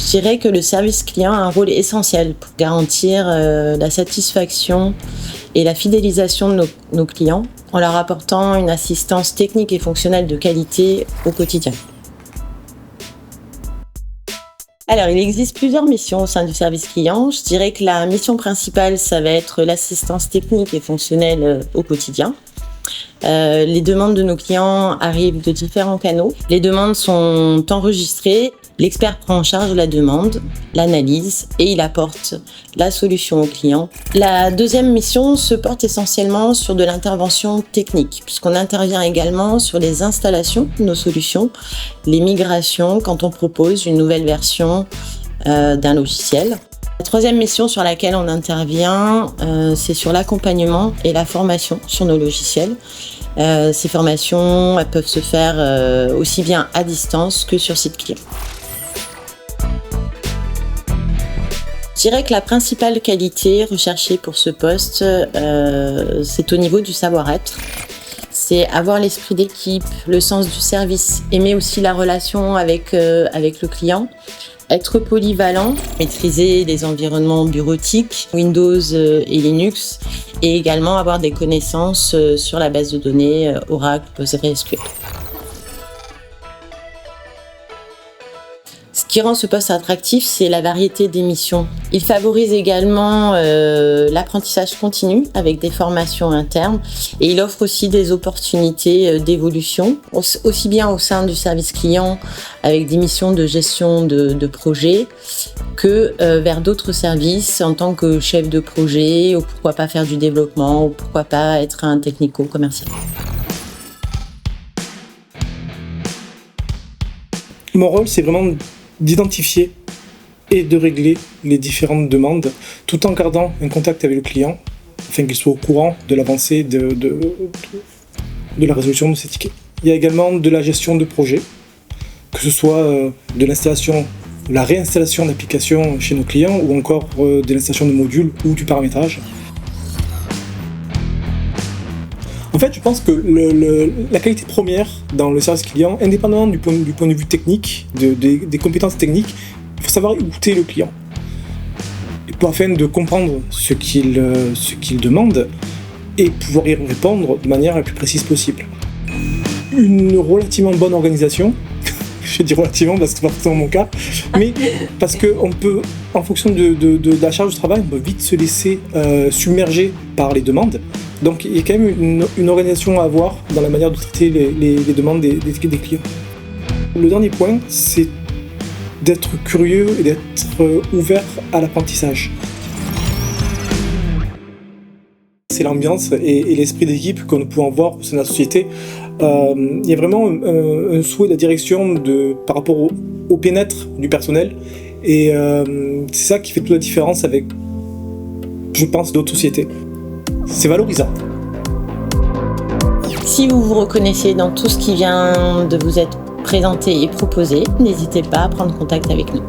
Je dirais que le service client a un rôle essentiel pour garantir la satisfaction et la fidélisation de nos clients en leur apportant une assistance technique et fonctionnelle de qualité au quotidien. Alors, il existe plusieurs missions au sein du service client. Je dirais que la mission principale, ça va être l'assistance technique et fonctionnelle au quotidien. Les demandes de nos clients arrivent de différents canaux. Les demandes sont enregistrées. L'expert prend en charge la demande, l'analyse et il apporte la solution au client. La deuxième mission se porte essentiellement sur de l'intervention technique, puisqu'on intervient également sur les installations de nos solutions, les migrations quand on propose une nouvelle version d'un logiciel. La troisième mission sur laquelle on intervient, c'est sur l'accompagnement et la formation sur nos logiciels. Ces formations, elles peuvent se faire aussi bien à distance que sur site client. Je dirais que la principale qualité recherchée pour ce poste, c'est au niveau du savoir-être. C'est avoir l'esprit d'équipe, le sens du service, aimer aussi la relation avec le client, être polyvalent, maîtriser les environnements bureautiques, Windows et Linux, et également avoir des connaissances sur la base de données Oracle, PostgreSQL. Ce qui rend ce poste attractif, c'est la variété des missions. Il favorise également l'apprentissage continu avec des formations internes et il offre aussi des opportunités d'évolution, aussi bien au sein du service client avec des missions de gestion de projet que vers d'autres services en tant que chef de projet ou pourquoi pas faire du développement ou pourquoi pas être un technico-commercial. Mon rôle, c'est vraiment d'identifier et de régler les différentes demandes tout en gardant un contact avec le client afin qu'il soit au courant de l'avancée de la résolution de ces tickets. Il y a également de la gestion de projet, que ce soit de l'installation, la réinstallation d'applications chez nos clients ou encore de l'installation de modules ou du paramétrage. En fait, je pense que la qualité première dans le service client, indépendamment du point de vue technique, des compétences techniques, il faut savoir écouter le client afin de comprendre ce qu'il demande et pouvoir y répondre de manière la plus précise possible. Une relativement bonne organisation, je dis relativement parce que c'est pas forcément mon cas, mais parce qu'on peut, en fonction de la charge de travail, on peut vite se laisser submerger par les demandes. Donc il y a quand même une organisation à avoir dans la manière de traiter les demandes des clients. Le dernier point, c'est d'être curieux et d'être ouvert à l'apprentissage. C'est l'ambiance et l'esprit d'équipe que nous pouvons voir au sein de la société. Il y a vraiment un souhait de la direction par rapport au bien-être du personnel. Et c'est ça qui fait toute la différence avec, je pense, d'autres sociétés. C'est valorisant. Si vous vous reconnaissez dans tout ce qui vient de vous être présenté et proposé, n'hésitez pas à prendre contact avec nous.